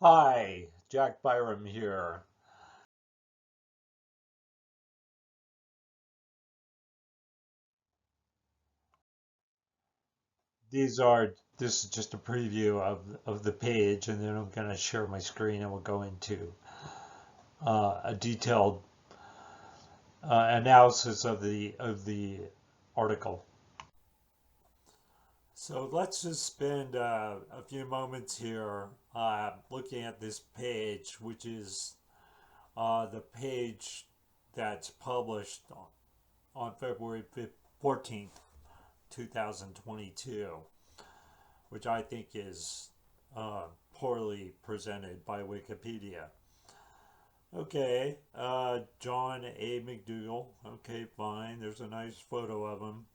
Hi, Jack Byrom here. This is just a preview of the page, and then I'm going to share my screen and we'll go into a detailed analysis of the article. So let's just spend a few moments here looking at this page, which is the page that's published on February 14th, 2022, which I think is poorly presented by Wikipedia. Okay, John A. McDougall. Okay, fine. There's a nice photo of him.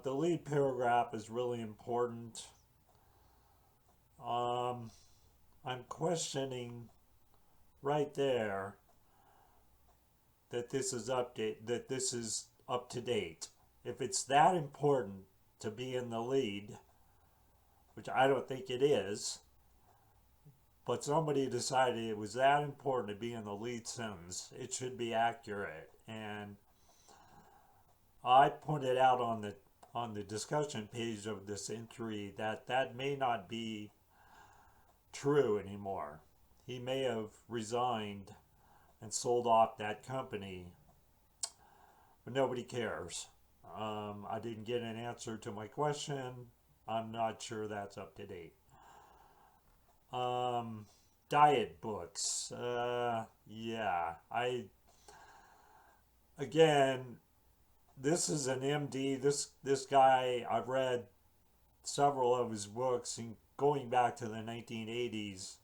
The lead paragraph is really important. Um, I'm questioning right there that this is up to date. If it's that important to be in the lead, which I don't think it is, but somebody decided it was that important to be in the lead sentence, it should be accurate. And I pointed out on the discussion page of this entry that that may not be true anymore. He may have resigned and sold off that company, but nobody cares. I didn't get an answer to my question. I'm not sure that's up to date. Um, Diet books. Yeah, I again, this is an MD. This guy, I've read several of his books, going back to the 1980s,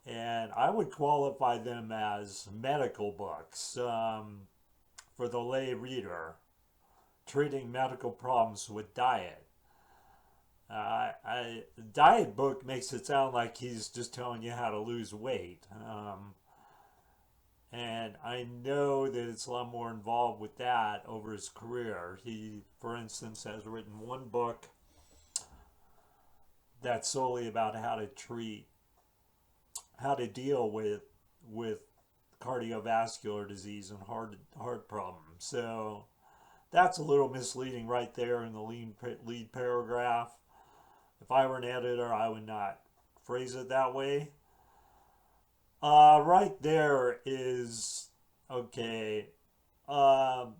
and I would qualify them as medical books for the lay reader, treating medical problems with diet. The diet book makes it sound like he's just telling you how to lose weight. And I know that it's a lot more involved with that over his career. He, for instance, has written one book that's solely about how to deal with cardiovascular disease and heart problems. So that's a little misleading right there in the lead paragraph. If I were an editor, I would not phrase it that way. Right there is okay. Um,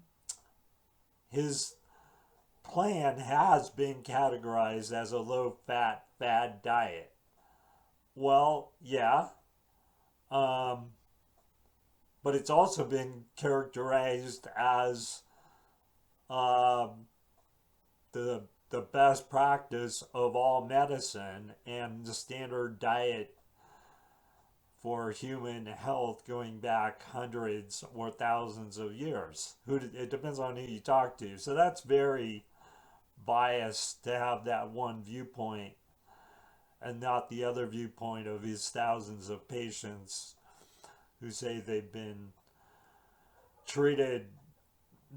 his plan has been categorized as a low fat fad diet. Well, yeah, um, but it's also been characterized as um, the best practice of all medicine and the standard diet for human health going back hundreds or thousands of years. It depends on who you talk to. So that's very biased to have that one viewpoint and not the other viewpoint of his thousands of patients who say they've been treated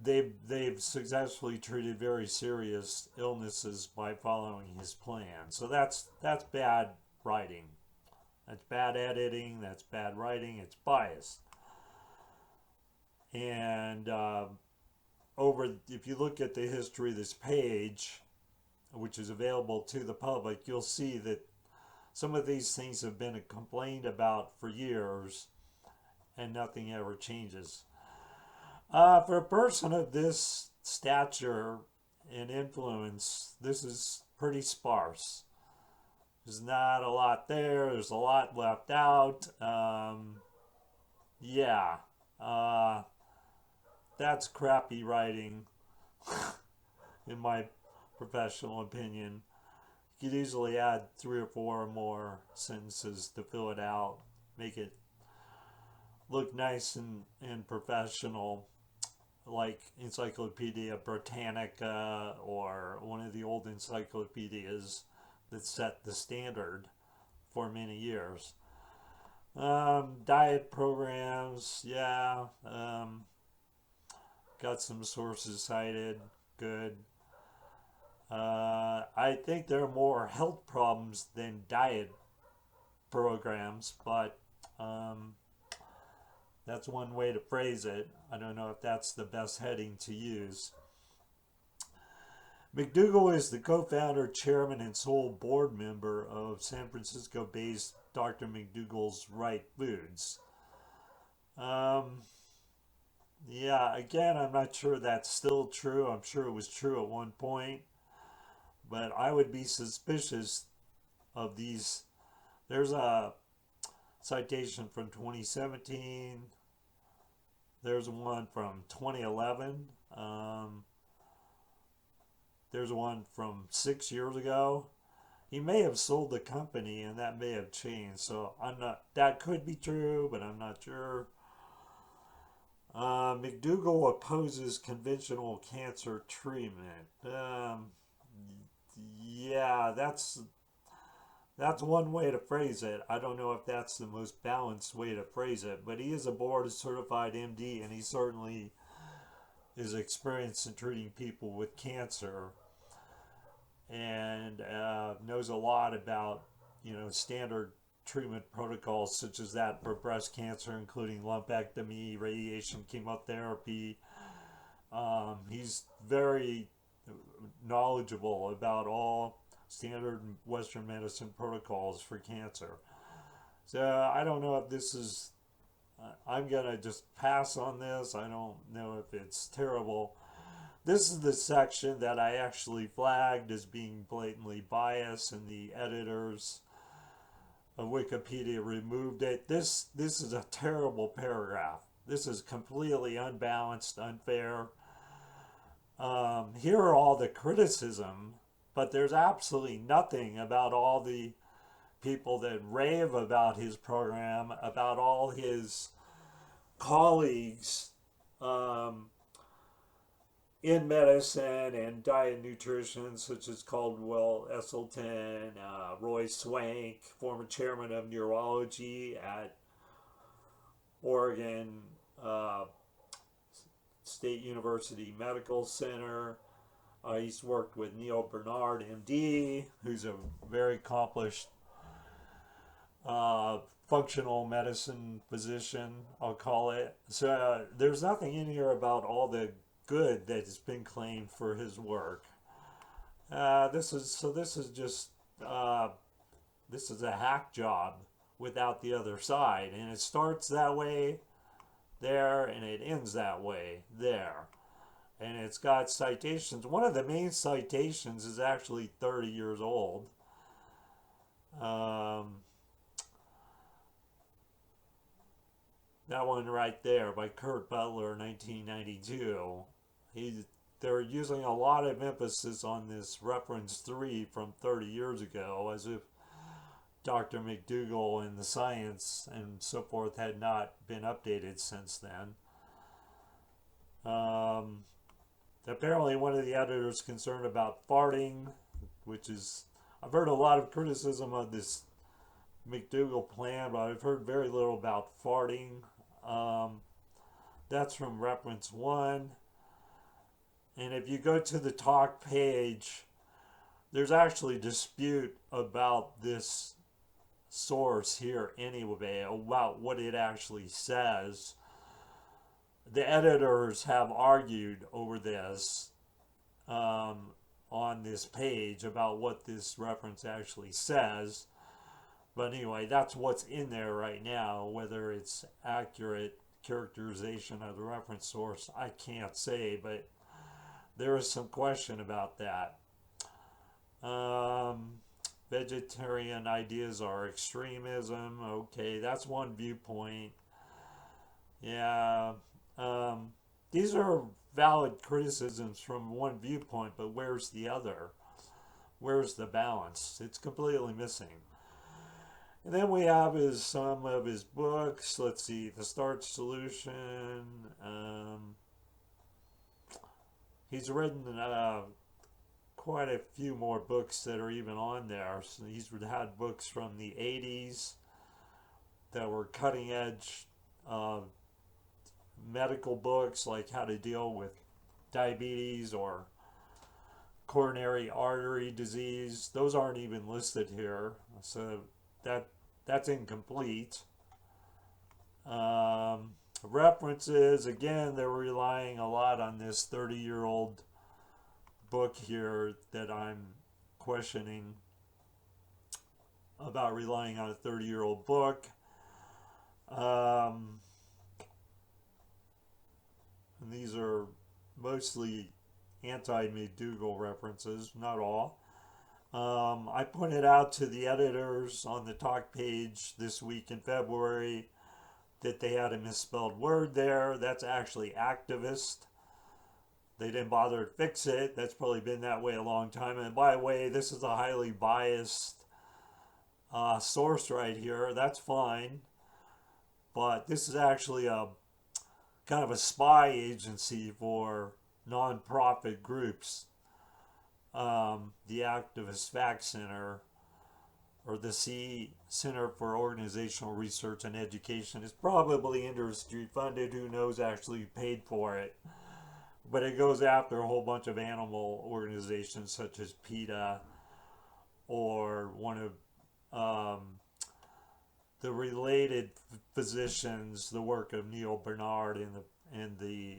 they've successfully treated very serious illnesses by following his plan. So that's bad writing. That's bad editing. That's bad writing. It's biased. And if you look at the history of this page, which is available to the public, you'll see that some of these things have been complained about for years, and nothing ever changes. For a person of this stature and influence, this is pretty sparse. There's not a lot there. There's a lot left out. Yeah, uh, that's crappy writing, in my professional opinion. You could easily add three or four more sentences to fill it out, make it look nice and professional, like Encyclopedia Britannica or one of the old encyclopedias that set the standard for many years. Diet programs, yeah. Got some sources cited, good. I think there are more health problems than diet programs, but um, that's one way to phrase it. I don't know if that's the best heading to use. McDougall is the co-founder, chairman, and sole board member of San Francisco-based Dr. McDougall's Right Foods. Um, yeah, again, I'm not sure that's still true. I'm sure it was true at one point, but I would be suspicious of these. There's a citation from 2017. There's one from 2011. There's one from 6 years ago. He may have sold the company and that may have changed. So I'm not, that could be true, but I'm not sure. McDougall opposes conventional cancer treatment. Yeah, that's one way to phrase it. I don't know if that's the most balanced way to phrase it, but he is a board certified MD, and he certainly is experienced in treating people with cancer, and knows a lot about standard treatment protocols such as that for breast cancer, including lumpectomy, radiation, chemotherapy. He's very knowledgeable about all standard Western medicine protocols for cancer. So I don't know if this is. I'm gonna just pass on this. I don't know if it's terrible. This is the section that I actually flagged as being blatantly biased, and the editors of Wikipedia removed it. This is a terrible paragraph. This is completely unbalanced, unfair. Here are all the criticism, but there's absolutely nothing about all the people that rave about his program, about all his colleagues in medicine and diet nutrition, such as Caldwell Esselstyn, Roy Swank, former chairman of neurology at Oregon State University Medical Center. He's worked with Neil Bernard, MD, who's a very accomplished functional medicine physician, I'll call it. So there's nothing in here about all the good that has been claimed for his work. This is just this is a hack job without the other side, and it starts that way there, and it ends that way there. And it's got citations. One of the main citations is actually 30 years old. That one right there by Kurt Butler, 1992. They're using a lot of emphasis on this reference 3 from 30 years ago, as if Dr. McDougall and the science and so forth had not been updated since then. Apparently one of the editors concerned about farting, which is, I've heard a lot of criticism of this McDougall plan, but I've heard very little about farting. That's from reference 1. And if you go to the talk page, there's actually dispute about this source here anyway, about what it actually says. The editors have argued over this on this page about what this reference actually says. But anyway, that's what's in there right now. Whether it's accurate characterization of the reference source, I can't say, but there is some question about that. Vegetarian ideas are extremism. Okay, that's one viewpoint. Yeah, these are valid criticisms from one viewpoint, but where's the other? Where's the balance? It's completely missing. And then we have some of his books. Let's see, The Starch Solution. He's written quite a few more books that are even on there. So he's had books from the 80s that were cutting edge medical books, like how to deal with diabetes or coronary artery disease. Those aren't even listed here, so that's incomplete. References, again, they're relying a lot on this 30-year-old book here that I'm questioning about relying on a 30-year-old book. And these are mostly anti-McDougall references, not all. I pointed out to the editors on the talk page this week in February that they had a misspelled word there. That's actually activist. They didn't bother to fix it. That's probably been that way a long time. And by the way, this is a highly biased source right here. That's fine. But this is actually a kind of a spy agency for non-profit groups. The Activist Fact Center, or the C Center for Organizational Research and Education, is probably industry funded. Who knows, actually paid for it. But it goes after a whole bunch of animal organizations such as PETA, or one of the related physicians, the work of Neil Bernard and the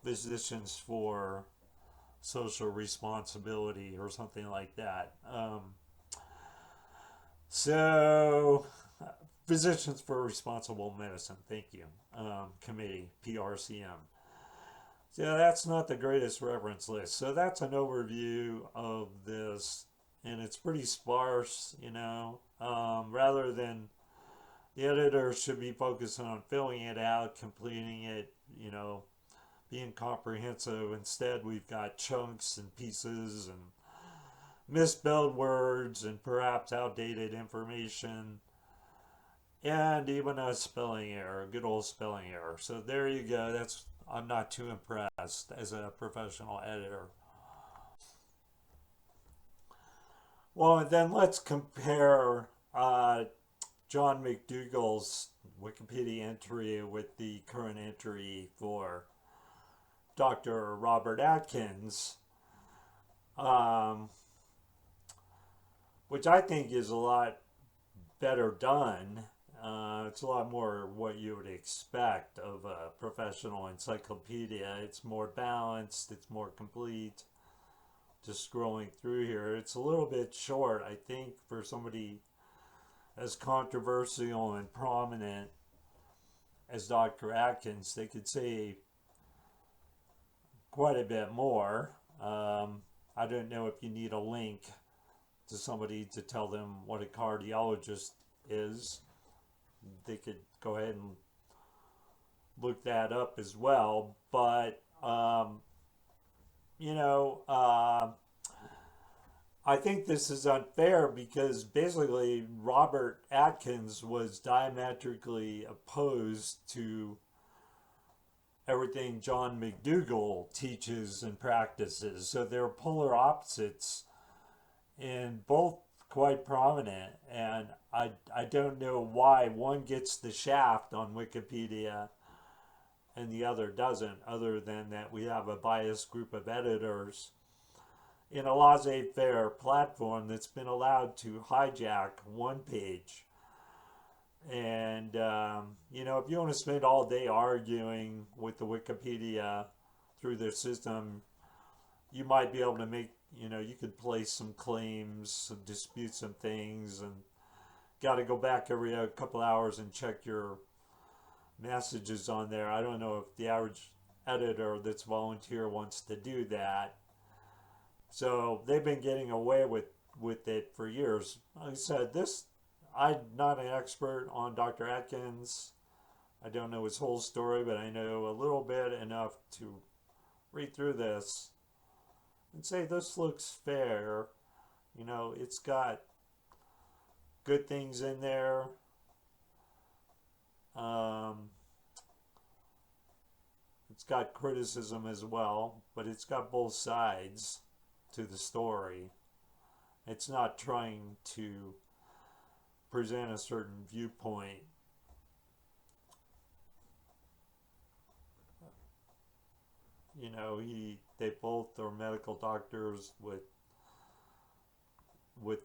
Physicians for Social Responsibility, or something like that. So, Physicians for Responsible Medicine, thank you, committee, PRCM. So that's not the greatest reference list. So that's an overview of this, and it's pretty sparse, you know. Rather than, the editor should be focusing on filling it out, completing it, you know, being comprehensive. Instead, we've got chunks and pieces and misspelled words and perhaps outdated information, and even a spelling error, a good old spelling error. So there you go. I'm not too impressed as a professional editor. Well, and then let's compare John McDougall's Wikipedia entry with the current entry for Dr. Robert Atkins, which I think is a lot better done. It's a lot more what you would expect of a professional encyclopedia. It's more balanced, it's more complete. Just scrolling through here, it's a little bit short, I think, for somebody as controversial and prominent as Dr. Atkins. They could say quite a bit more. I don't know if you need a link to somebody to tell them what a cardiologist is. They could go ahead and look that up as well. But, you know, I think this is unfair because basically Robert Atkins was diametrically opposed to everything John McDougall teaches and practices. So they're polar opposites, and both quite prominent. And I don't know why one gets the shaft on Wikipedia and the other doesn't, other than that we have a biased group of editors in a laissez-faire platform that's been allowed to hijack one page. And, you know, if you want to spend all day arguing with the Wikipedia through their system, you might be able to make, you know, you could place some claims, dispute some things, and got to go back every couple hours and check your messages on there. I don't know if the average editor that's volunteer wants to do that. So they've been getting away with it for years. Like I said, I'm not an expert on Dr. Atkins. I don't know his whole story, but I know a little bit enough to read through this and say this looks fair. You know, it's got good things in there. It's got criticism as well, but it's got both sides to the story. It's not trying to present a certain viewpoint. they both are medical doctors with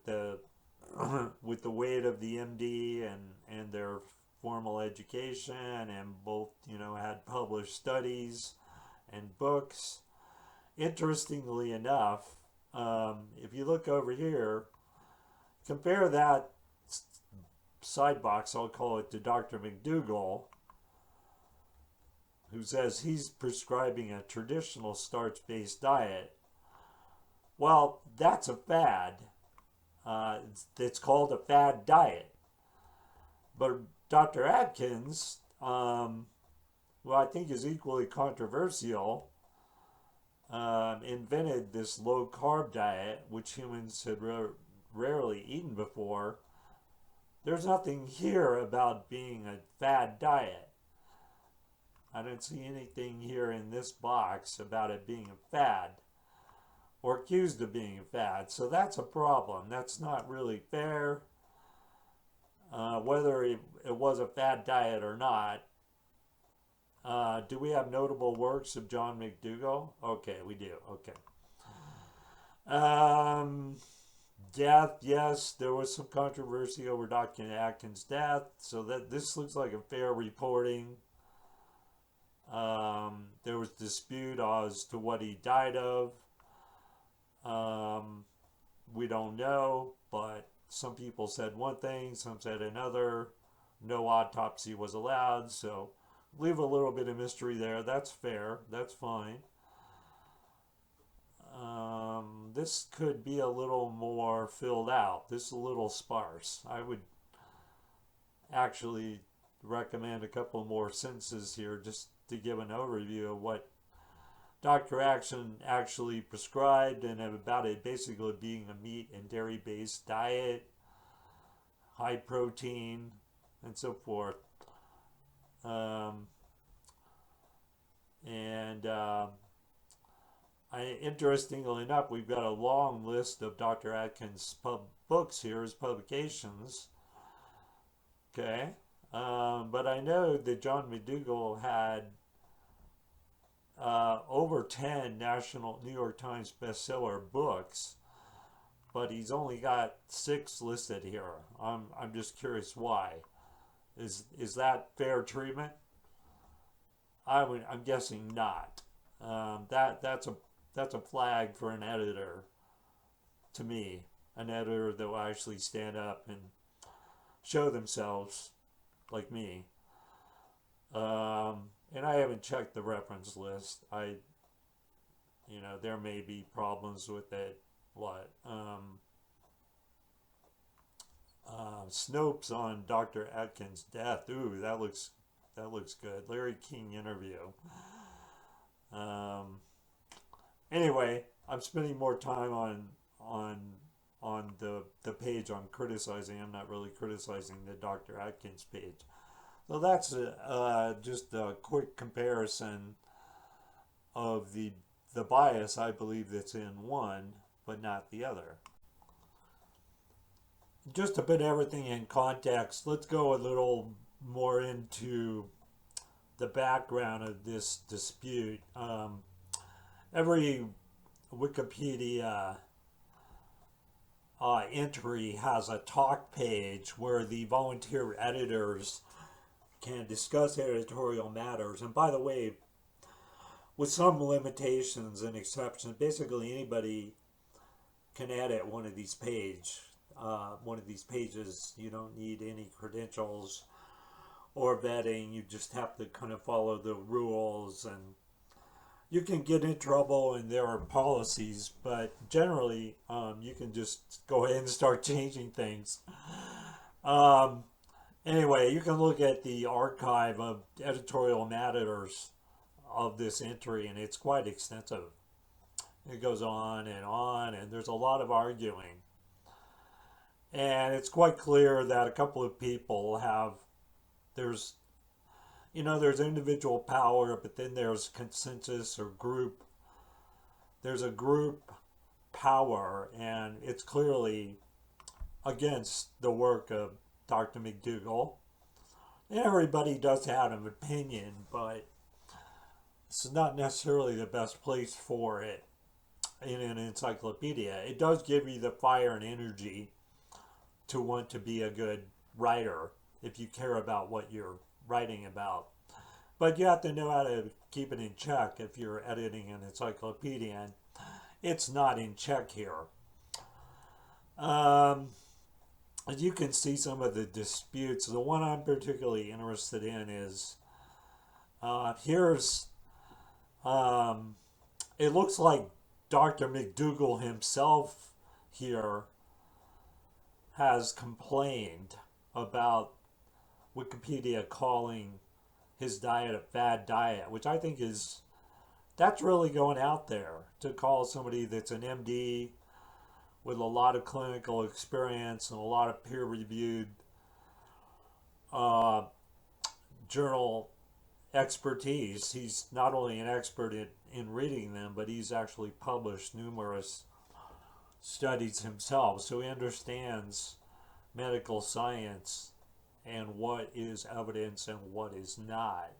the with the weight of the MD and their formal education, and both had published studies and books. Interestingly enough, if you look over here, compare that side box, I'll call it, to Dr. McDougall, who says he's prescribing a traditional starch-based diet. Well, that's a fad. It's called a fad diet. But Dr. Atkins, who I think is equally controversial, invented this low-carb diet, which humans had rarely eaten before. There's nothing here about being a fad diet. I don't see anything here in this box about it being a fad or accused of being a fad. So that's a problem. That's not really fair. Whether it was a fad diet or not. Do we have notable works of John McDougall? Okay, we do. Okay. Death, yes, there was some controversy over Dr. Atkins' death, so that this looks like a fair reporting. There was dispute as to what he died of. We don't know, but some people said one thing, some said another. No autopsy was allowed, so leave a little bit of mystery there. That's fair. That's fine. This could be a little more filled out. This is a little sparse. I would actually recommend a couple more sentences here just to give an overview of what Dr. Action actually prescribed and about it basically being a meat and dairy based diet, high protein, and so forth. Interestingly enough, we've got a long list of Dr. Atkins' books here, his publications. Okay. But I know that John McDougall had over 10 national New York Times bestseller books, but he's only got 6 listed here. I'm just curious why. Is that fair treatment? I'm guessing not. That's a flag for an editor. To me, an editor that will actually stand up and show themselves, like me. And I haven't checked the reference list. There may be problems with it. What? Snopes on Dr. Atkins' death. Ooh, that looks good. Larry King interview. Anyway, I'm spending more time on the page I'm criticizing. I'm not really criticizing the Dr. Atkins page. So that's just a quick comparison of the bias I believe that's in one, but not the other. Just to put everything in context, let's go a little more into the background of this dispute. Every Wikipedia entry has a talk page where the volunteer editors can discuss editorial matters. And by the way, with some limitations and exceptions, basically anybody can edit one of these pages. You don't need any credentials or vetting. You just have to kind of follow the rules, and you can get in trouble, and there are policies, but generally you can just go ahead and start changing things. Anyway, you can look at the archive of editorial matters of this entry, and it's quite extensive. It goes on, and there's a lot of arguing. And it's quite clear that a couple of people there's individual power, but then there's consensus or group. There's a group power, and it's clearly against the work of Dr. McDougall. And everybody does have an opinion, but It's not necessarily the best place for it in an encyclopedia. It does give you the fire and energy to want to be a good writer if you care about what you're writing about. But you have to know how to keep it in check if you're editing an encyclopedia. And it's not in check here. Um, as you can see, some of the disputes. The one I'm particularly interested in is here's it looks like Dr. McDougall himself here has complained about Wikipedia calling his diet a fad diet, which I think is that's really going out there to call somebody that's an MD with a lot of clinical experience and a lot of peer-reviewed uh, journal expertise. He's not only an expert in reading them, but he's actually published numerous studies himself, so he understands medical science and what is evidence and what is not.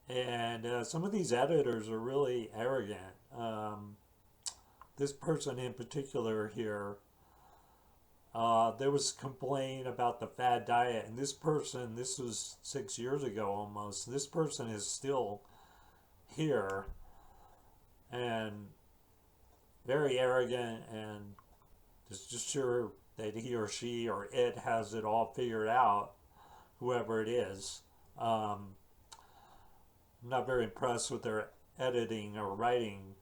And some of these editors are really arrogant. This person in particular here, there was complaint about the fad diet, and this person, this was 6 years ago almost, this person is still here and very arrogant and is just sure that he or she or it has it all figured out, whoever it is. I'm not very impressed with their editing or writing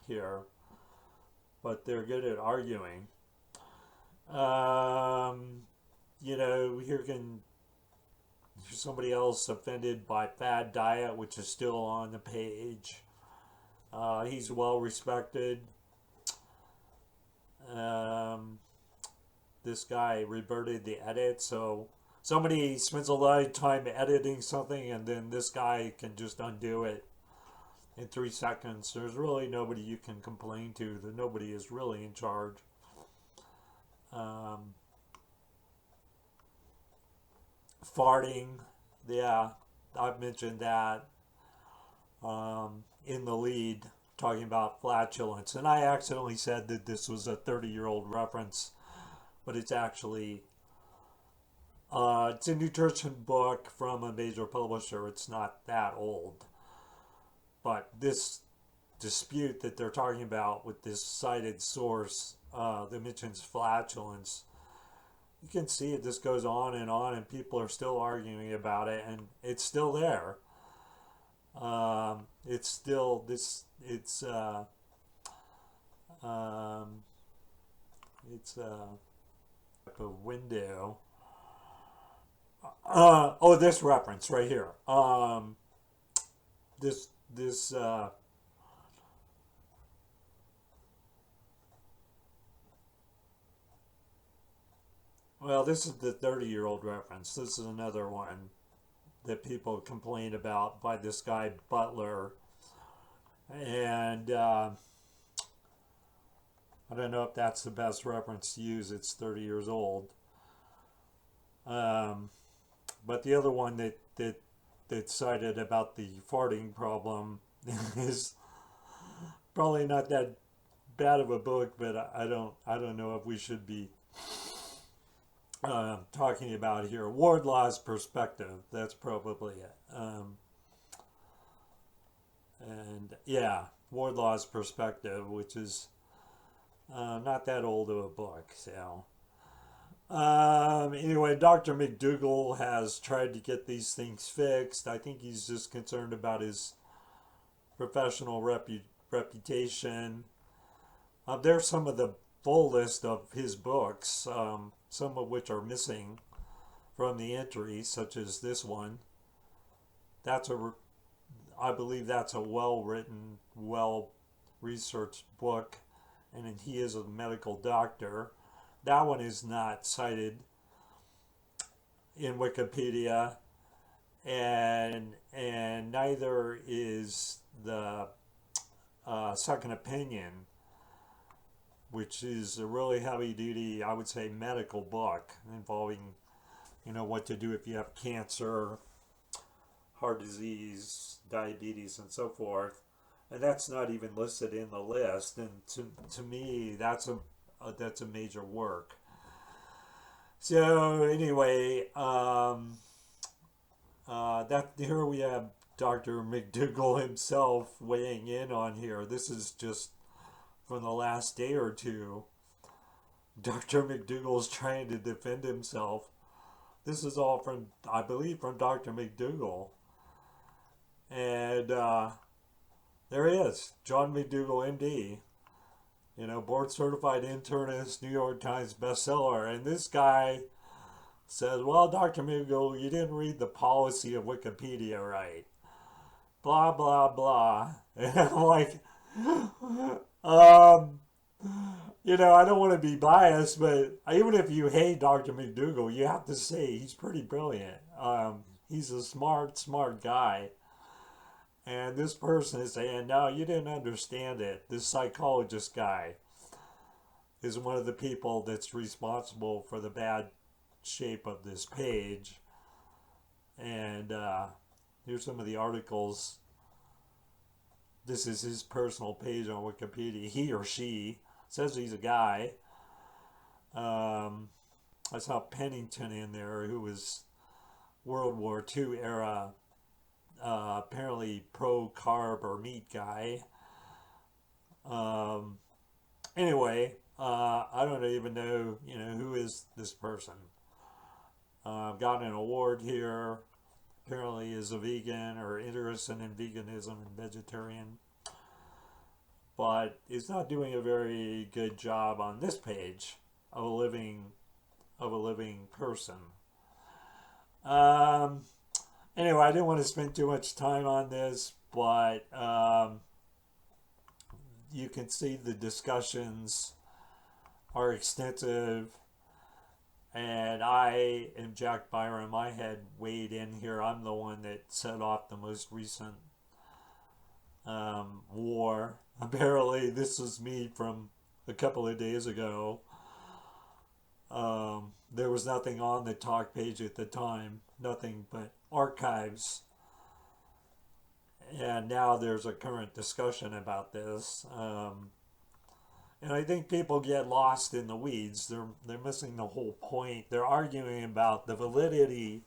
here, but they're good at arguing. Here's somebody else offended by fad diet, which is still on the page. He's well respected. This guy reverted the edit, so somebody spends a lot of time editing something and then this guy can just undo it in 3 seconds. There's really nobody you can complain to. That nobody is really in charge. Farting, yeah, I've mentioned that in the lead, talking about flatulence. And I accidentally said that this was a 30-year-old reference, but it's actually it's a nutrition book from a major publisher. It's not that old. But this dispute that they're talking about with this cited source that mentions flatulence, you can see it just goes on, and people are still arguing about it, and it's still there. It's still this. It's type of window. This reference right here. This. Well, this is the 30-year-old reference. This is another one that people complained about by this guy Butler. And I don't know if that's the best reference to use. It's 30 years old. But the other one that cited about the farting problem is probably not that bad of a book, but I don't know if we should be talking about here. Wardlaw's Perspective. That's probably it. And yeah, Wardlaw's Perspective, which is not that old of a book. So anyway, Dr. McDougall has tried to get these things fixed. I think he's just concerned about his professional reputation. There's some of the full list of his books, some of which are missing from the entries, such as this one. I believe that's a well-written, well-researched book, and he is a medical doctor. That one is not cited in Wikipedia, and neither is the Second Opinion, which is a really heavy-duty, I would say, medical book involving, what to do if you have cancer, heart disease, diabetes, and so forth. And that's not even listed in the list. And to me, that's a major work. So anyway, that here we have Dr. McDougall himself weighing in on here. This is just from the last day or two. Dr. McDougall's trying to defend himself. This is all from, I believe, from Dr. McDougall. And there he is, John McDougall, MD. Board certified internist, New York Times bestseller. And this guy says, well, Dr. McDougall, you didn't read the policy of Wikipedia right. Blah, blah, blah. And I'm like, I don't want to be biased, but even if you hate Dr. McDougall, you have to say he's pretty brilliant. He's a smart guy. And this person is saying, no, you didn't understand it. This psychologist guy is one of the people that's responsible for the bad shape of this page. And here's some of the articles. This is his personal page on Wikipedia. He or she says he's a guy. I saw Pennington in there, who was World War II era, apparently pro-carb or meat guy. Anyway, I don't even know, who is this person. Got an award here. Apparently is a vegan or interested in veganism and vegetarian. But is not doing a very good job on this page of a living person. Anyway, I didn't want to spend too much time on this, but you can see the discussions are extensive. And I am Jack Byrom. I had weighed in here. I'm the one that set off the most recent war. Apparently, this was me from a couple of days ago. There was nothing on the talk page at the time. Nothing but archives. And now there's a current discussion about this. And I think people get lost in the weeds. They're missing the whole point. They're arguing about the validity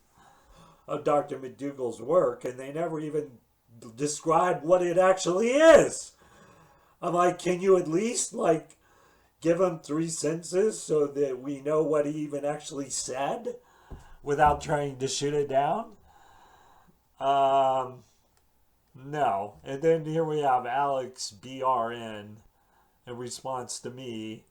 of Dr. McDougall's work, and they never even describe what it actually is. I'm like, can you at least give him 3 sentences so that we know what he even actually said without trying to shoot it down? No. And then here we have Alex BRN. In response to me,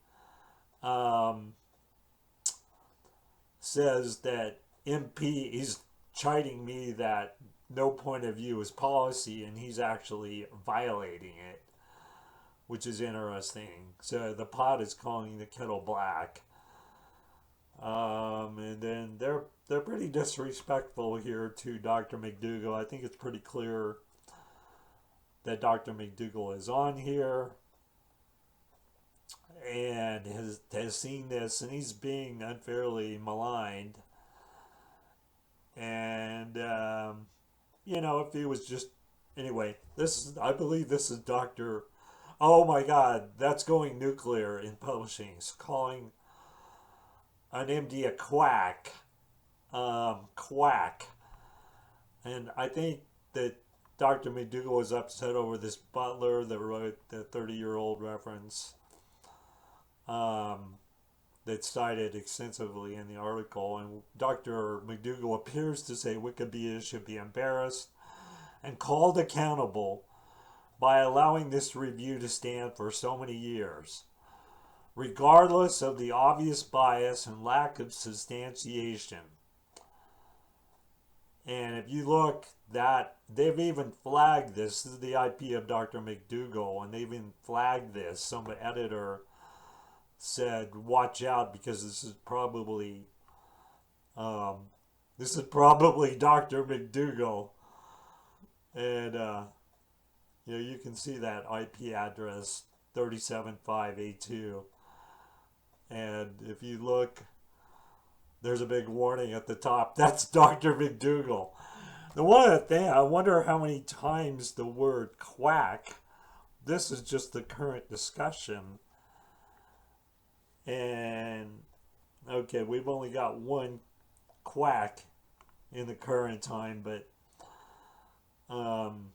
says that MP, he's chiding me that no point of view is policy, and he's actually violating it, which is interesting. So the pot is calling the kettle black. And then they're pretty disrespectful here to Dr. McDougall. I think it's pretty clear that Dr. McDougall is on here and has seen this, and he's being unfairly maligned. And if he was just anyway, I believe this is Dr. Oh my God, that's going nuclear in publishing. It's calling an MD a quack, quack, and I think that Dr. McDougall was upset over this butler that wrote the 30-year-old reference. That's cited extensively in the article, and Dr. McDougall appears to say Wikipedia should be embarrassed and called accountable by allowing this review to stand for so many years, regardless of the obvious bias and lack of substantiation. And if you look, that they've even flagged this. This is the IP of Dr. McDougall, and they've even flagged this. Some editor said, watch out, because this is probably Dr. McDougall. And you can see that IP address 37582. And if you look, there's a big warning at the top. That's Dr. McDougall. The one other thing, I wonder how many times the word quack. This is just the current discussion, and okay, we've only got one quack in the current time, but um,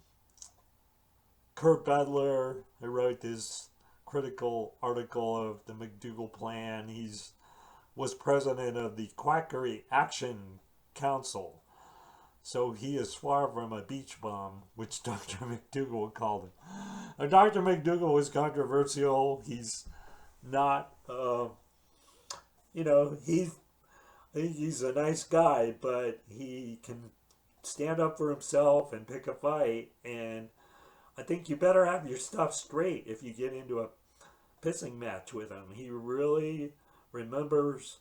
Kurt Butler, who wrote this critical article of the McDougall Plan, he's was president of the Quackery Action Council. So he is far from a beach bum, which Dr. McDougall called him. Dr. McDougall was controversial. He's not, you know, he's a nice guy, but he can stand up for himself and pick a fight. And I think you better have your stuff straight if you get into a pissing match with him. He really remembers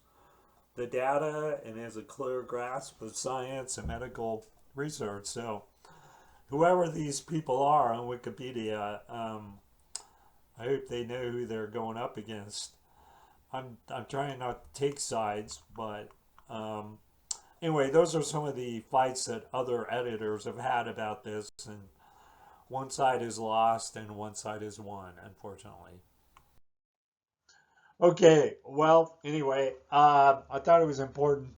the data and has a clear grasp of science and medical research. So, whoever these people are on Wikipedia, I hope they know who they're going up against. I'm trying not to take sides, but anyway, those are some of the fights that other editors have had about this, and one side is lost and one side is won, unfortunately. Okay, well, anyway, I thought it was important